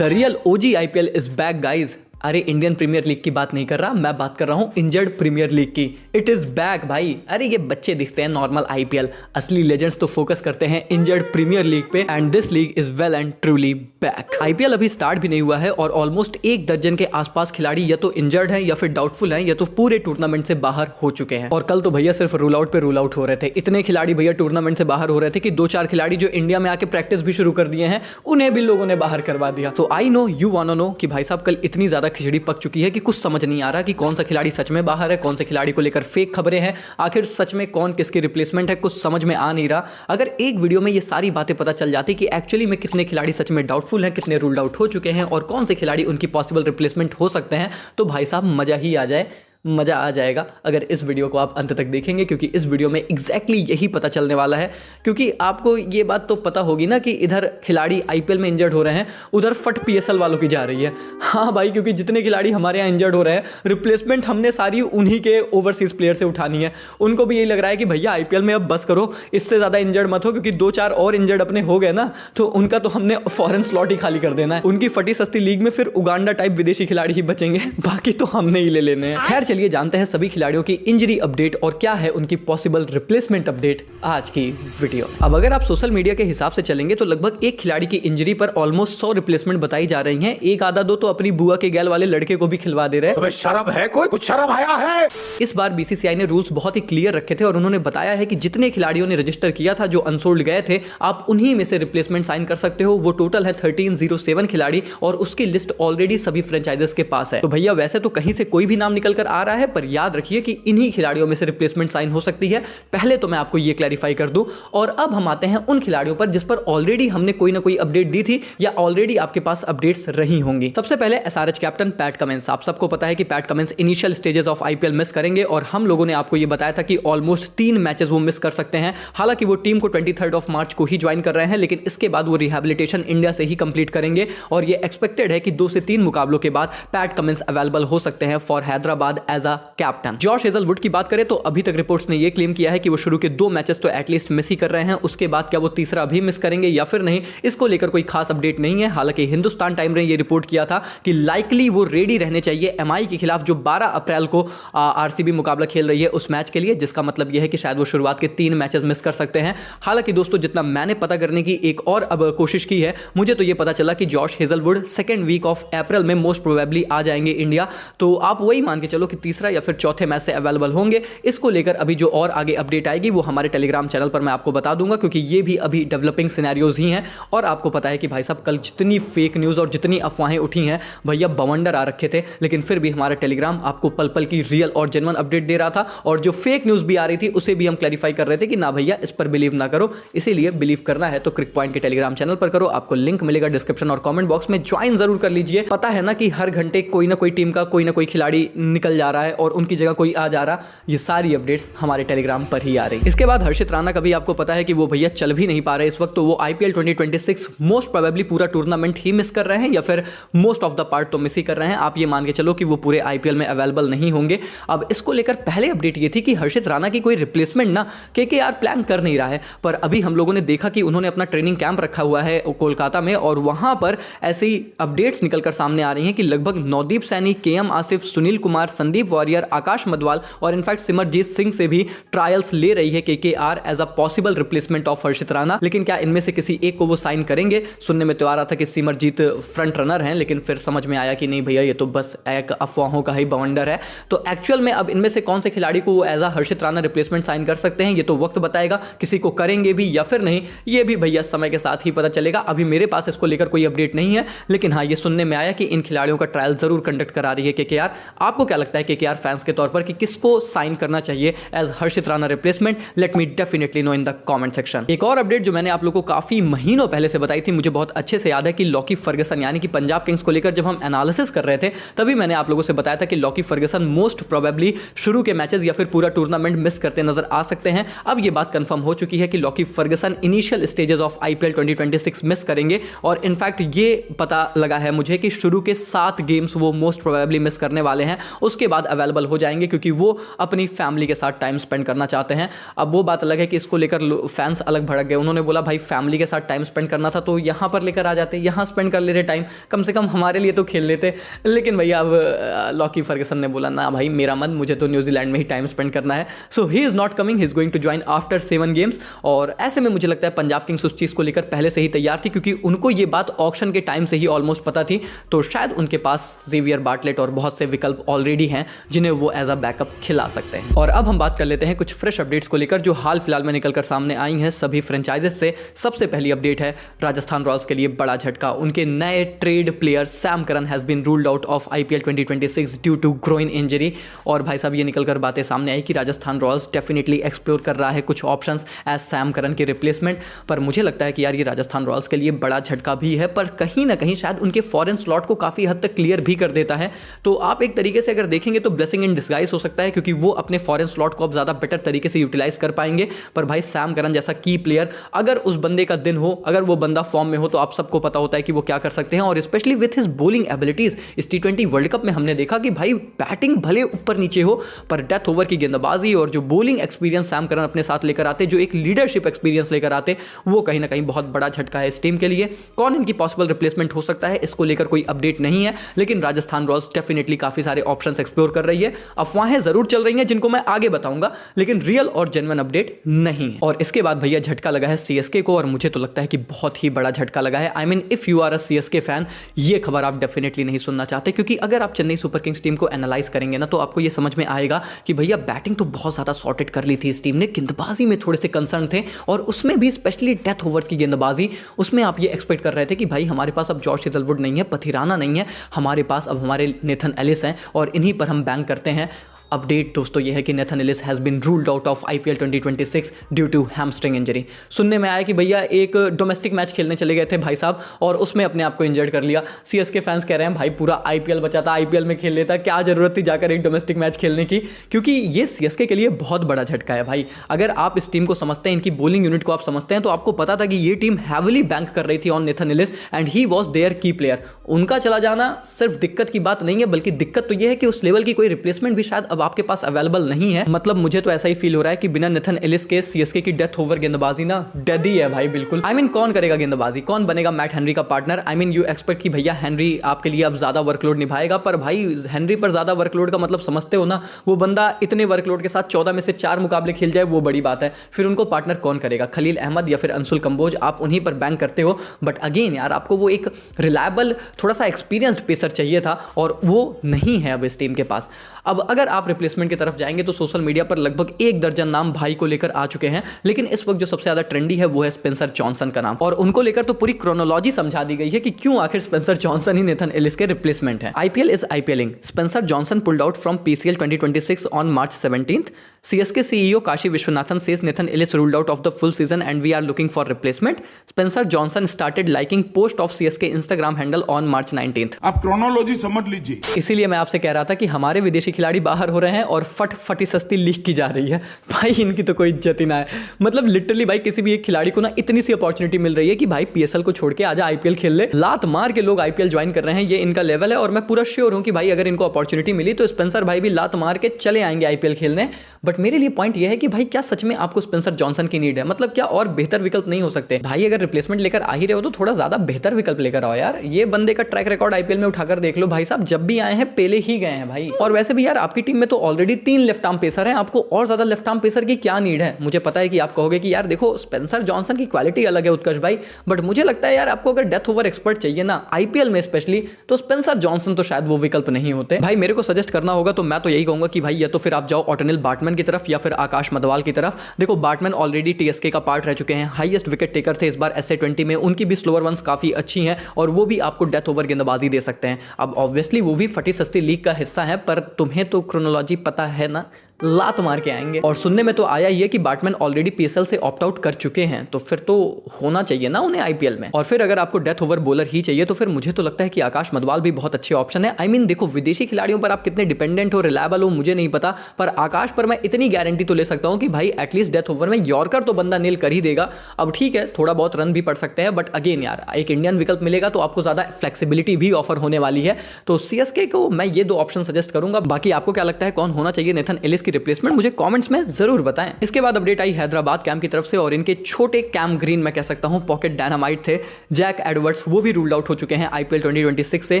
The real OG IPL is back guys. अरे Indian premiere league की बात नहीं कर रहा, मैं बात कर रहा हूं इंजर्ड प्रीमियर लीग की। इट इज बैक भाई। अरे ये बच्चे दिखते हैं नॉर्मल आईपीएल, असली लेजेंड्स तो फोकस करते हैं इंजर्ड प्रीमियर लीग पे and this league is well and truly back. IPL अभी स्टार्ट भी नहीं हुआ है और ऑलमोस्ट 1 दर्जन के आसपास खिलाड़ी या तो इंजर्ड हैं या फिर डाउटफुल हैं या तो पूरे टूर्नामेंट से बाहर हो चुके हैं। और कल तो भैया सिर्फ रूल आउट पे रूल आउट हो रहे थे। इतने खिलाड़ी भैया टूर्नामेंट से बाहर हो रहे थे कि 2-4 खिलाड़ी जो इंडिया में आके प्रैक्टिस भी शुरू कर दिए हैं उन्हें भी लोगों ने बाहर करवा दिया। So I know you want to know कि भाई साहब कल इतनी ज्यादा खिचड़ी पक चुकी है कि कुछ समझ नहीं आ रहा कि कौन सा खिलाड़ी सच में बाहर है, कौन से खिलाड़ी को लेकर फेक खबरें हैं, आखिर सच में कौन किसकी रिप्लेसमेंट है, कुछ समझ में आ नहीं रहा। अगर एक वीडियो में ये सारी बातें पता चल जाती कि एक्चुअली में कितने खिलाड़ी सच में डाउटफुल हैं, कितने रूल्ड आउट हो चुके हैं और कौन से खिलाड़ी उनकी पॉसिबल रिप्लेसमेंट हो सकते हैं, तो भाई साहब मजा ही आ जाए, मज़ा आ जाएगा अगर इस वीडियो को आप अंत तक देखेंगे, क्योंकि इस वीडियो में एग्जैक्टली यही पता चलने वाला है। क्योंकि आपको ये बात तो पता होगी ना कि इधर खिलाड़ी आईपीएल में इंजर्ड हो रहे हैं, उधर फट पीएसएल वालों की जा रही है। हाँ भाई, क्योंकि जितने खिलाड़ी हमारे यहाँ इंजर्ड हो रहे हैं रिप्लेसमेंट हमने सारी उन्हीं के ओवरसीज प्लेयर से उठानी है। उनको भी यही लग रहा है कि भैया आईपीएल में अब बस करो, इससे ज़्यादा इंजर्ड मत हो, क्योंकि 2-4 और इंजर्ड अपने हो गए ना तो उनका तो हमने फॉरेन स्लॉट ही खाली कर देना है। उनकी फटी सस्ती लीग में फिर उगांडा टाइप विदेशी खिलाड़ी ही बचेंगे, बाकी तो हमने ही ले लेने हैं। खैर चलिए जानते हैं सभी खिलाड़ियों की इंजरी अपडेट और क्या है उनकी पॉसिबल रिप्लेसमेंट अपडेट आज की वीडियो। अब अगर आप सोशल मीडिया के हिसाब से चलेंगे तो लगभग एक खिलाड़ी की इंजरी पर ऑलमोस्ट 100 रिप्लेसमेंट बताई जा रही हैं। एक आधा दो तो अपनी बुआ के गैल वाले लड़के को भी खिलवा दे रहे हैं। तो शर्म है, कोई कुछ शर्म आया है? इस बार बीसीसीआई ने रूल्स बहुत ही क्लियर रखे थे और उन्होंने बताया है कि जितने खिलाड़ियों ने रजिस्टर किया था जो अनसोल्ड गए थे, आप उन्हीं में से रिप्लेसमेंट साइन कर सकते हो। वो टोटल है 1307 खिलाड़ी और उसकी लिस्ट ऑलरेडी सभी फ्रेंचाइजेस के पास है। तो भैया वैसे तो कहीं से कोई भी नाम निकल कर आ रहा है, पर याद रखिए कि इन्हीं खिलाड़ियों में से रिप्लेसमेंट साइन हो सकती है। पहले तो मैं आपको यह क्लैरिफाई कर दूं और अब हम आते हैं उन खिलाड़ियों पर जिस पर ऑलरेडी हमने कोई ना कोई अपडेट दी थी या ऑलरेडी आपके पास अपडेट्स रही होंगी। सबसे पहले एसआरएच कैप्टन पैट कमिंस। आप सबको पता है कि PAT Cummins initial stages of IPL miss करेंगे और हम लोगों ने आपको यह बताया था कि ऑलमोस्ट 3 मैचेस वो मिस कर सकते हैं। हालांकि वो टीम को 23 मार्च को ही ज्वाइन कर रहे हैं, लेकिन इसके बाद वो रिहैबिलिटेशन इंडिया से ही कंप्लीट करेंगे और ये एक्सपेक्टेड है कि 2 से 3 मुकाबलों के बाद पैट कमिंस अवेलेबल हो सकते हैं for Hyderabad as a captain. Josh Hazlewood की बात करें तो अभी तक रिपोर्ट्स ने यह क्लेम किया है कि वो शुरू के 2 मैचेस तो एटलीस्ट मिस ही कर रहे हैं। उसके बाद क्या वो तीसरा भी मिस करेंगे या फिर नहीं, इसको लेकर कोई खास अपडेट नहीं है। हालांकि हिंदुस्तान टाइम ने यह रिपोर्ट किया था कि लाइकली वो रेडी रहने चाहिए एमआई के खिलाफ जो 12 अप्रैल को आरसीबी मुकाबला खेल रही है उस मैच के लिए, जिसका मतलब यह है कि शायद वो शुरुआत के 3 मैचेस मिस कर सकते हैं। हालांकि दोस्तों जितना मैंने पता करने की एक और अब कोशिश की है, मुझे तो यह पता चला कि Josh Hazlewood 2nd week of April में मोस्ट प्रोबेबली आ जाएंगे इंडिया। तो आप वही मान के चलो कि तीसरा या फिर चौथे मैच से अवेलेबल होंगे। इसको लेकर अभी जो और आगे अपडेट आएगी वो हमारे टेलीग्राम चैनल पर मैं आपको बता दूंगा, क्योंकि ये भी अभी डेवलपिंग सिनेरियोज ही हैं। और आपको पता है कि भाई साहब कल जितनी फेक न्यूज़ और जितनी अफवाहें उठी हैं भैया बवंडर आ रखे थे, लेकिन फिर भी हमारा टेलीग्राम आपको पल पल की रियल और जेन्युइन अपडेट दे रहा था। और जो फेक न्यूज़ भी आ रही थी उसे भी हम क्लैरिफाई कर रहे थे कि ना भैया इस पर बिलीव ना करो। इसीलिए बिलीव करना है तो क्रिक पॉइंट के टेलीग्राम चैनल पर करो, आपको लिंक मिलेगा डिस्क्रिप्शन और कॉमेंट बॉक्स में, ज्वाइन जरूर कर लीजिए। पता है ना कि हर घंटे कोई ना कोई टीम का कोई ना कोई खिलाड़ी निकल जा रहा है और उनकी जगह कोई आ जा रहा। ये सारी अपडेट्स हमारे टेलीग्राम पर ही आ रही। इसके बाद हर्षित राणा का भी आपको पता है कि वो भैया चल भी नहीं पा रहे इस वक्त, तो वो आईपीएल 2026 मोस्ट प्रोबेबली पूरा टूर्नामेंट ही मिस कर रहे हैं या फिर मोस्ट ऑफ द पार्ट तो मिस ही कर रहे हैं। आप ये मान के चलो कि वो पूरे आईपीएल में अवेलेबल नहीं होंगे। अब इसको लेकर पहले अपडेट ये थी कि हर्षित राणा की कोई रिप्लेसमेंट ना केकेआर प्लान कर नहीं रहा है, पर अभी हम लोगों ने देखा कि उन्होंने अपना ट्रेनिंग कैंप रखा हुआ है कोलकाता में और वहां पर ऐसी अपडेट्स निकलकर सामने आ रही हैं कि लगभग नवदीप सैनी, केएम आसिफ, सुनील कुमार, संदीप वॉरियर, आकाश मदवाल और इनफैक्ट सिमरजीत सिंह से भी ट्रायल्स ले रही है KKR as a possible replacement of Harshit Rana. लेकिन क्या इनमें से किसी एक को वो साइन करेंगे? सुनने में तो आ रहा था कि सिमरजीत फ्रंट रनर हैं, लेकिन फिर समझ में आया कि नहीं भैया ये तो बस एक अफवाहों का ही बवंडर है। तो एक्चुअल में अब इनमें से कौन से खिलाड़ी को वो as a Harshit Rana replacement sign कर सकते हैं ये तो वक्त बताएगा। किसी को करेंगे भी या फिर नहीं ये भी भैया समय के साथ ही पता चलेगा। अभी मेरे पास इसको लेकर कोई अपडेट नहीं है, लेकिन हाँ ये सुनने में आया कि इन खिलाड़ियों का ट्रायल जरूर कंडक्ट करा रही है केकेआर। आपको क्या लगता है केकेआर फैंस के तौर पर कि किसको साइन करना चाहिए as Harshit Rana replacement? Let me definitely know in the comment section. एक और अपडेट जो मैंने आप लोगों को काफी महीनों पहले से बताई थी, मुझे बहुत अच्छे से याद है कि लॉकी फर्गसन यानी कि पंजाब किंग्स को लेकर जब हम एनालिसिस कर रहे थे तभी मैंने आप लोगों से बताया था कि लॉकी फर्गसन मोस्ट प्रोबेबली शुरू के मैचेस या फिर पूरा टूर्नामेंट मिस करते नजर आ सकते हैं। अब यह बात कंफर्म हो चुकी है कि Lockie Ferguson initial stages of IPL 2026 miss करेंगे और इनफैक्ट ये पता लगा है मुझे कि शुरू के 7 गेम्स वो मोस्ट प्रोबेबली मिस करने वाले हैं। उसके बाद अवेलेबल हो जाएंगे, क्योंकि वो अपनी फैमिली के साथ टाइम स्पेंड करना चाहते हैं। अब वो बात अलग है कि इसको लेकर फैंस अलग भड़क गए, उन्होंने बोला भाई फैमिली के साथ टाइम स्पेंड करना था तो यहाँ पर लेकर आ जाते, यहाँ स्पेंड कर लेते टाइम, कम से कम हमारे लिए तो खेल लेते। लेकिन भैया अब लॉकी फर्गसन ने बोला ना भाई मेरा मन, मुझे तो न्यूजीलैंड में ही टाइम स्पेंड करना है। So he is not coming, he is going to join after 7 games. और ऐसे में मुझे लगता है पंजाब किंग्स उस चीज़ को लेकर पहले से ही तैयार थी, क्योंकि उनको ये बात ऑक्शन के टाइम से ही ऑलमोस्ट पता थी। तो शायद उनके पास जेवियर बार्टलेट और बहुत से विकल्प ऑलरेडी हैं जिन्हें वो एज अ बैकअप खिला सकते हैं। और अब हम बात कर लेते हैं कुछ फ्रेश अपडेट्स को लेकर जो हाल फिलहाल में निकलकर सामने आई हैं सभी फ्रेंचाइजेस से। सबसे पहली अपडेट है राजस्थान रॉयल्स के लिए बड़ा झटका। उनके नए trade player Sam Curran has been ruled out of IPL 2026 due to groin injury. और भाई साहब ये निकलकर बातें सामने आई कि राजस्थान रॉयल्स डेफिनेटली एक्सप्लोर कर रहा है कुछ ऑप्शंस एज सैम करन के रिप्लेसमेंट। पर मुझे लगता है कि यार ये राजस्थान रॉयल्स के लिए बड़ा झटका भी है, पर कहीं ना कहीं शायद उनके फॉरेन स्लॉट को काफ़ी हद तक क्लियर भी कर देता है। तो आप एक तरीके से अगर देखेंगे तो ब्लेसिंग इन डिस्गाइज हो सकता है, क्योंकि वो अपने फॉरेन स्लॉट को अब ज़्यादा बेटर तरीके से यूटिलाइज कर पाएंगे। पर भाई सैम करन जैसा की प्लेयर, अगर उस बंदे का दिन हो, अगर वो बंदा फॉर्म में हो, तो आप सबको पता होता है कि वो क्या कर सकते हैं। और specially with his bowling abilities, इस T20 वर्ल्ड कप में हमने देखा कि भाई बैटिंग भले ऊपर नीचे हो, पर डेथ ओवर की गेंदबाजी और जो बॉलिंग एक्सपीरियंस सैम करन अपने साथ लेकर आते, जो एक लीडरशिप एक्सपीरियंस लेकर आते, वो कहीं ना कहीं बहुत बड़ा झटका है इस टीम के लिए। कौन इनकी पॉसिबल रिप्लेसमेंट हो सकता है, इसको लेकर कोई अपडेट नहीं है, लेकिन राजस्थान रॉयल्स डेफिनेटली काफी सारे ऑप्शंस एक्सप्लोर कर रही है। अफवाहें जरूर चल रही हैं जिनको मैं आगे बताऊंगा, लेकिन रियल और जेन्युइन अपडेट नहीं है। और इसके बाद भैया झटका लगा है सीएसके को, और मुझे तो लगता है कि बहुत ही बड़ा झटका लगा है। I mean if you are a CSK fan, ये खबर आप डेफिनेटली नहीं सुनना चाहते, क्योंकि अगर आप चेन्नई सुपर किंग्स टीम को एनालाइज करेंगे ना, तो आपको ये समझ में आएगा कि भैया बैटिंग तो बहुत ज्यादा सॉर्टेड कर ली थी इस टीम ने, गेंदबाजी में थोड़े से कंसर्न थे, और उसमें भी स्पेशली डेथ ओवर्स की गेंदबाजी, उसमें आप ये एक्सपेक्ट कर रहे थे कि भाई हमारे पास अब जॉर्ज हेजलवुड नहीं है, पथिराना नहीं है, हमारे पास अब हमारे नेथन एलिस हैं और इन्हीं पर हम बैंक करते हैं। अपडेट दोस्तों ये है कि Nathan Ellis has been ruled out of IPL 2026 due to hamstring injury. सुनने में आया कि भैया एक डोमेस्टिक मैच खेलने चले गए थे भाई साहब, और उसमें अपने आप को इंजर्ड कर लिया। सीएसके फैंस कह रहे हैं भाई पूरा आईपीएल बचा था, आईपीएल में खेल लेता, क्या जरूरत थी जाकर एक डोमेस्टिक मैच खेलने की। क्योंकि ये सीएसके के लिए बहुत बड़ा झटका है भाई। अगर आप इस टीम को समझते हैं, इनकी बॉलिंग यूनिट को आप समझते हैं, तो आपको पता था कि ये टीम हैविली बैंक कर रही थी on Nathan Ellis and he was their key player. उनका चला जाना सिर्फ दिक्कत की बात नहीं है, बल्कि दिक्कत तो यह है कि उस लेवल की कोई रिप्लेसमेंट भी शायद अब आपके पास अवेलेबल नहीं है। मतलब मुझे तो ऐसा ही फील हो रहा है कि बिना नेथन एलिस के सीएसके की डेथ ओवर गेंदबाजी ना डेड ही है भाई बिल्कुल। आई मीन कौन करेगा गेंदबाजी, कौन बनेगा मैट हेनरी का partner. I mean you expect कि भैया हेनरी आपके लिए अब ज्यादा वर्कलोड निभाएगा, पर भाई हेनरी पर ज्यादा वर्कलोड का मतलब समझते हो ना, वो बंदा इतने वर्कलोड के साथ 14 में से 4 मुकाबले खेल जाए वो बड़ी बात है। फिर उनको पार्टनर कौन करेगा, खलील अहमद या फिर अंशुल कंबोज, आप उन्हीं पर बैंक करते हो। बट अगेन यार आपको वो एक रिलायबल थोड़ा सा एक्सपीरियंस्ड पेसर चाहिए था, और वो नहीं है अब इस टीम के पास। अब अगर आप रिप्लेसमेंट की तरफ जाएंगे तो सोशल मीडिया पर लगभग 1 दर्जन नाम भाई को लेकर आ चुके हैं, लेकिन इस वक्त जो सबसे ज्यादा ट्रेंडी है वो है स्पेंसर जॉनसन का नाम। और उनको लेकर तो पूरी क्रोनोलॉजी समझा दी गई है कि क्यों आखिर स्पेंसर जॉनसन ही नेथन एलिस के रिप्लेसमेंट है। IPL is appealing, Spencer Johnson pulled out from PCL 2026 on March 17th. CSK CEO Kashi Vishwanathan says Nathan Ellis ruled out of the full season and we are looking for replacement. Spencer Johnson started liking post of CSK Instagram handle on March 19th. आप chronology समझ लीजिए। इसीलिए मैं आपसे कह रहा था कि हमारे विदेशी खिलाड़ी बाहर हो रहे हैं और फटी सस्ती लीक की जा रही है। भाई इनकी तो कोई इज्जत ही ना है। मतलब लिटरली भाई किसी भी एक खिलाड़ी को ना इतनी सी अपॉर्चुनिटी मिल रही है कि भाई पीएसएल को छोड़ के आजा आईपीएल खेल ले। लात मार के लोग आईपीएल ज्वाइन कर रहे हैं, ये इनका लेवल है। और मैं पूरा श्योर हूं कि भाई अगर इनको अपॉर्चुनिटी मिली तो स्पेंसर भाई भी लात मार के चले आएंगे आईपीएल खेलने। बट मेरे लिए पॉइंट ये है कि भाई क्या सच में आपको स्पेंसर जॉनसन की नीड है? मतलब क्या और बेहतर विकल्प नहीं हो सकते? भाई अगर रिप्लेसमेंट लेकर आ ही रहे हो तो थोड़ा ज्यादा बेहतर विकल्प लेकर आओ यार। ये बंदे का ट्रैक रिकॉर्ड आईपीएल में उठाकर देख लो भाई साहब, जब भी आए हैं पहले ही गए हैं भाई। और वैसे भी यार आपकी टीम में तो ऑलरेडी 3 लेफ्ट आर्म पेसर हैं, आपको और ज्यादा लेफ्ट आर्म पेसर की क्या नीड है? मुझे पता है कि आप कहोगे कि यार देखो स्पेंसर जॉनसन की क्वालिटी अलग है उत्कर्ष भाई, बट मुझे लगता है यार आपको अगर डेथ ओवर एक्सपर्ट चाहिए ना आईपीएल में स्पेशली, तो स्पेंसर जॉनसन तो शायद वो विकल्प नहीं होते। भाई मेरे को सजेस्ट करना होगा तो मैं तो यही कहूंगा कि भाई या तो फिर आप जाओ ऑटनिल बार्टमैन की तरफ या फिर आकाश मदवाल की तरफ। देखो बार्टमैन ऑलरेडी टीएसके का पार्ट रह चुके हैं, हाईएस्ट विकेट टेकर थे इस बार SA20 में, उनकी भी स्लोअर वंस काफी अच्छी हैं और वो भी आपको डेथ ओवर गेंदबाजी दे सकते हैं। अब ऑब्वियसली वो भी फटी सस्ती लीग का हिस्सा है, पर तुम्हें तो क्रोनोलॉजी पता है ना, लात मार के आएंगे। और सुनने में तो आया ही है कि बैटमैन ऑलरेडी पीएसएल से ऑप्ट आउट कर चुके हैं, तो फिर तो होना चाहिए ना उन्हें आईपीएल में। और फिर अगर आपको डेथ ओवर बॉलर ही चाहिए तो फिर मुझे तो लगता है कि आकाश मदवाल भी बहुत अच्छे ऑप्शन है। आई मीन देखो, विदेशी खिलाड़ियों पर आप कितने डिपेंडेंट हो, रिलायबल हो, मुझे नहीं पता, पर आकाश पर मैं इतनी गारंटी तो ले सकता हूं कि भाई एटलीस्ट डेथ ओवर में यॉर्कर तो बंदा नील कर ही देगा। अब ठीक है, थोड़ा बहुत रन भी पड़ सकते हैं, बट अगेन यार एक इंडियन विकल्प मिलेगा तो आपको ज्यादा फ्लेक्सिबिलिटी भी ऑफर होने वाली है। तो सीएसके को मैं ये दो ऑप्शन सजेस्ट करूंगा। बाकी आपको क्या लगता है कौन होना चाहिए नेथन एलिस की रिप्लेसमेंट, मुझे कमेंट्स में जरूर बताएं। इसके बाद अपडेट आई हैदराबाद कैंप की तरफ से, और इनके छोटे कैम ग्रीन मैं कह सकता हूं पॉकेट डायनामाइट थे, जैक एडवर्ड्स, वो भी रूल्ड आउट हो चुके हैं आईपीएल 2026 से।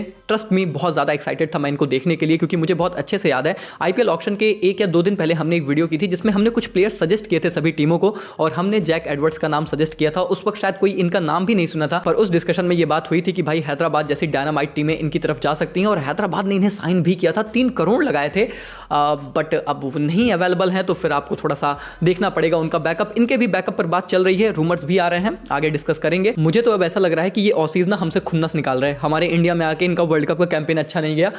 ट्रस्ट मी, बहुत ज्यादा एक्साइटेड था मैं इनको देखने के लिए, क्योंकि मुझे बहुत अच्छे से याद है आईपीएल ऑक्शन के 1 या 2 दिन पहले हमने एक वीडियो की थी जिसमें हमने कुछ प्लेयर्स सजेस्ट किए थे सभी टीमों को, और हमने जैक एडवर्ड्स का नाम सजेस्ट किया था। उस वक्त शायद कोई इनका नाम भी नहीं सुना था, पर उस डिस्कशन में ये बात हुई थी कि भाई हैदराबाद जैसी डायनामाइट टीमें इनकी तरफ जा सकती हैं, और हैदराबाद ने इन्हें साइन भी किया था, 3 करोड़ लगाए थे, बट अब नहीं अवेलेबल है, तो फिर आपको थोड़ा सा देखना पड़ेगा उनका बैकअप। इनके भी बैकअप पर बात चल रही है, रूमर्स भी आ रहे हैं, आगे डिस्कस करेंगे। मुझे तो अब ऐसा लग रहा है कि ये ऑसीज ना हमसे खुन्नस निकाल रहे हैं। हमारे इंडिया में आके इनका वर्ल्ड कप का कैंपेन अच्छा नहीं गया,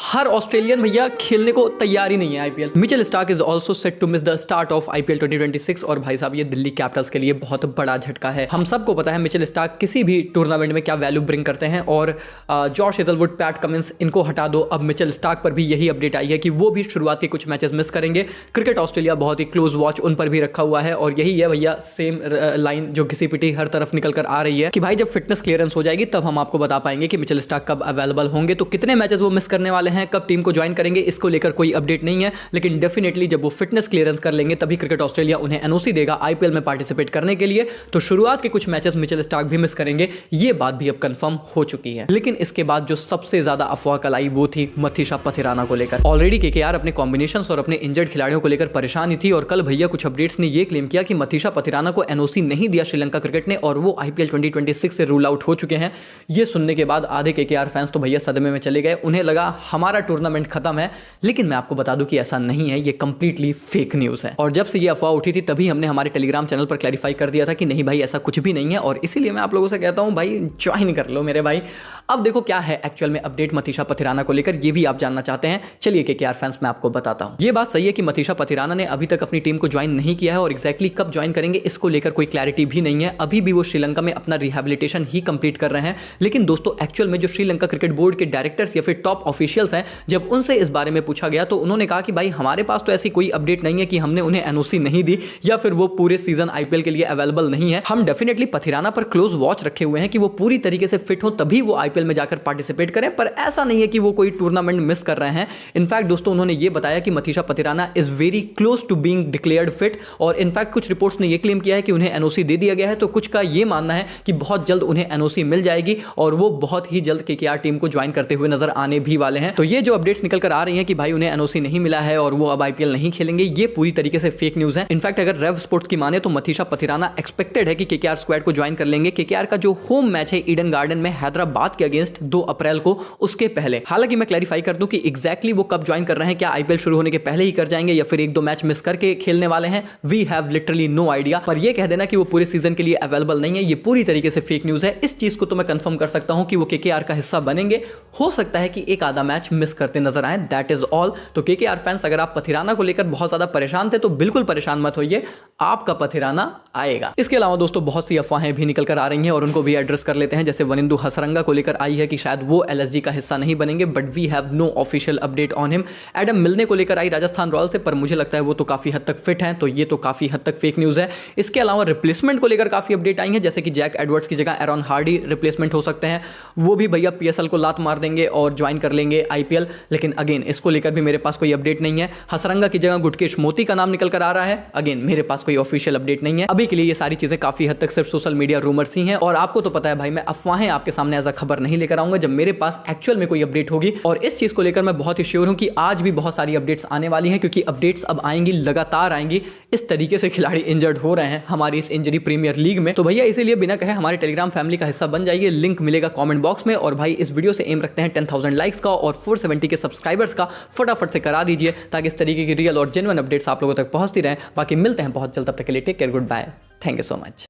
हर ऑस्ट्रेलियन भैया खेलने को तैयार ही नहीं है IPL. Mitchell Starc is also set to miss the start of IPL 2026, और भाई साहब ये दिल्ली कैपिटल्स के लिए बहुत बड़ा झटका है। हम सबको पता है मिचेल स्टार्क किसी भी टूर्नामेंट में क्या वैल्यू ब्रिंग करते हैं, और जॉश हेजलवुड, पैट कमिंस, इनको हटा दो। अब मिचेल स्टार्क पर भी यही अपडेट आई है कि वो भी शुरुआत के कुछ मैचेस मिस करेंगे। क्रिकेट ऑस्ट्रेलिया बहुत ही क्लोज वॉच उन पर भी रखा हुआ है, और यही है भैया सेम लाइन जो घिसी पिटी हर तरफ निकल कर आ रही है कि भाई जब फिटनेस क्लियरेंस हो जाएगी तब हम आपको बता पाएंगे कि मिचेल स्टार्क कब अवेलेबल होंगे, तो कितने मैचेस वो मिस करने वाले हैं, कब टीम को करेंगे, इसको लेकर कोई अपडेट नहीं है। लेकिन डेफिनेटली जब वो फिटनेस क्लियरेंस कर लेंगे तभी क्रिकेट ऑस्ट्रेलिया उन्हें एनओसी देगा आईपीएल में पार्टिसिपेट करने के लिए। तो शुरुआत के कुछ मैचेस मिचेल स्टार्क भी मिस करेंगे, ये बात भी अब कंफर्म हो चुकी है। लेकिन इसके बाद जो सबसे ज्यादा अफवाह कल आई वो थी मथीशा पथिराना को लेकर। ऑलरेडी केकेआर अपने कॉम्बिनेशंस और अपने इंजर्ड खिलाड़ियों को लेकर परेशान ही थी, और कल भैया कुछ अपडेट्स ने यह क्लेम किया कि मथीशा पथिराना को एनओसी नहीं दिया श्रीलंका क्रिकेट ने, और वो आईपीएल 2026 से रूल आउट हो चुके हैं। ये सुनने के बाद आधे केकेआर फैंस तो भैया सदमे में चले गए, उन्हें लगा हमारा टूर्नामेंट खत्म है। लेकिन मैं आपको बता दूं कि ऐसा नहीं है, ये कंप्लीटली फेक न्यूज है। और जब से ये अफवाह उठी थी तभी हमने हमारे टेलीग्राम चैनल पर क्लैरिफाई कर दिया था कि नहीं भाई ऐसा कुछ भी नहीं है, और इसीलिए मैं आप लोगों से कहता हूं भाई ज्वाइन कर लो मेरे भाई। अब देखो क्या है एक्चुअल में अपडेट मथीशा पथिराना को लेकर, ये भी आप जानना चाहते हैं, चलिए केकेआर फैंस मैं आपको बताता हूं। ये बात सही है कि मथीशा पथिराना ने अभी तक अपनी टीम को ज्वाइन नहीं किया है, और एग्जैक्टली कब ज्वाइन करेंगे इसको लेकर कोई क्लैरिटी भी नहीं है। अभी भी वो श्रीलंका में अपना रिहैबिलिटेशन ही कंप्लीट कर रहे हैं। लेकिन दोस्तों एक्चुअल में जो श्रीलंका क्रिकेट बोर्ड के डायरेक्टर्स या फिर टॉप ऑफिशियल्स हैं, जब उनसे इस बारे में पूछा गया तो उन्होंने कहा कि भाई हमारे पास तो ऐसी कोई अपडेट नहीं है कि हमने उन्हें एनओसी नहीं दी या फिर वो पूरे सीजन आईपीएल के लिए अवेलेबल नहीं है। हम डेफिनेटली पथिराना पर क्लोज वॉच रखे हुए हैं कि वो पूरी तरीके से फिट हो तभी वो आईपीएल में जाकर पार्टिसिपेट करें, पर ऐसा नहीं है कि वो कोई टूर्नामेंट मिस कर रहे हैं। इनफैक्ट दोस्तों उन्होंने ये बताया कि Matheesha Pathirana is very close to being declared fit, और इनफैक्ट कुछ रिपोर्ट्स ने ये क्लेम किया है कि उन्हें एनओसी दे दिया गया है, तो कुछ का ये मानना है कि बहुत जल्द उन्हें एनओसी मिल जाएगी और वो बहुत ही जल्द केकेआर टीम को ज्वाइन करते हुए नजर आने भी वाले हैं। तो ये जो अपडेट्स निकल कर आ रही हैं कि भाई उन्हें एनओसी नहीं मिला है और वो अब आईपीएल नहीं खेलेंगे, ये पूरी तरीके से फेक न्यूज है। इनफैक्ट अगर रेव स्पोर्ट्स की माने तो मथीशा पथिराना एक्सपेक्टेड है कि केकेआर स्क्वाड को ज्वाइन कर लेंगे। केकेआर का जो होम मैच है ईडन गार्डन में हैदराबाद के अगेंस्ट 2 अप्रैल को, उसके पहले। हालांकि मैं क्लैरिफाई कर दूं कि एग्जैक्टली वो कब ज्वाइन कर रहे हैं, क्या आईपीएल शुरू होने के पहले ही कर जाएंगे या फिर 1-2 मैच मिस करके खेलने वाले हैं, we have literally no idea. पर ये कह देना कि वो पूरे सीजन के लिए अवेलेबल नहीं है, ये पूरी तरीके से फेक न्यूज है। इस चीज को तो मैं कंफर्म कर सकता हूं कि वो केकेआर का हिस्सा बनेंगे। हो सकता है कि एक आधा मैच मिस करते नजर आए, दैट इज ऑल। तो केकेआर फैंस अगर आप पथिराना को लेकर बहुत ज्यादा परेशान थे तो बिल्कुल परेशान मत होइए, आपका पथिराना आएगा। इसके अलावा दोस्तों बहुत सी अफवाहें भी निकल कर आ रही हैं और उनको भी एड्रेस कर लेते हैं। जैसे वनिंदु हसरंगा को लेकर आई है कि शायद वो एलएसजी का हिस्सा नहीं बनेंगे, but we have no official update on him. Adam Milne को लेकर आई राजस्थान रॉयल से, पर मुझे लगता है वो तो काफी हद तक फिट हैं, तो ये तो काफी हद तक फेक न्यूज है। इसके अलावा रिप्लेसमेंट को लेकर काफी अपडेट आई है, जैसे कि जैक एडवर्ड्स की जगह एरॉन हार्डी रिप्लेसमेंट हो सकते हैं, वो भी भैया पीएसएल को लात मार देंगे और ज्वाइन कर लेंगे आईपीएल। लेकिन अगेन इसको लेकर भी मेरे पास कोई अपडेट नहीं है। हसरंगा की जगह गुटकेश मोती का नाम निकल कर आ रहा है, अगेन मेरे पास कोई ऑफिशियल अपडेट नहीं है। अभी के लिए ये सारी चीजें काफी हद तक सिर्फ सोशल मीडिया रूमर्स ही हैं, और आपको तो पता है भाई मैं अफवाहें आपके सामने एज अ खबर नहीं लेकर आऊंगा जब मेरे पास एक्चुअल में कोई अपडेट होगी। और इस चीज को लेकर मैं बहुत ही श्योर हूं कि आज भी बहुत सारी अपडेट्स आने वाली हैं, क्योंकि अपडेट्स अब आएंगी, लगातार आएंगी। इस तरीके से खिलाड़ी इंजर्ड हो रहे हैं हमारी इस इंजरी प्रीमियर लीग में, तो भैया इसीलिए बिना कहे हमारे टेलीग्राम फैमिली का हिस्सा बन जाइए, लिंक मिलेगा कमेंट बॉक्स में। और भाई इस वीडियो से एम रखते हैं 10,000 लाइक्स का और 470 के सब्सक्राइबर्स का, फटाफट से करा दीजिए ताकि इस तरीके की रियल और जेन्युइन अपडेट्स आप लोगों तक पहुंचती रहें। बाकी मिलते हैं बहुत जल्द, तब तक के लिए take care, goodbye, thank you so much.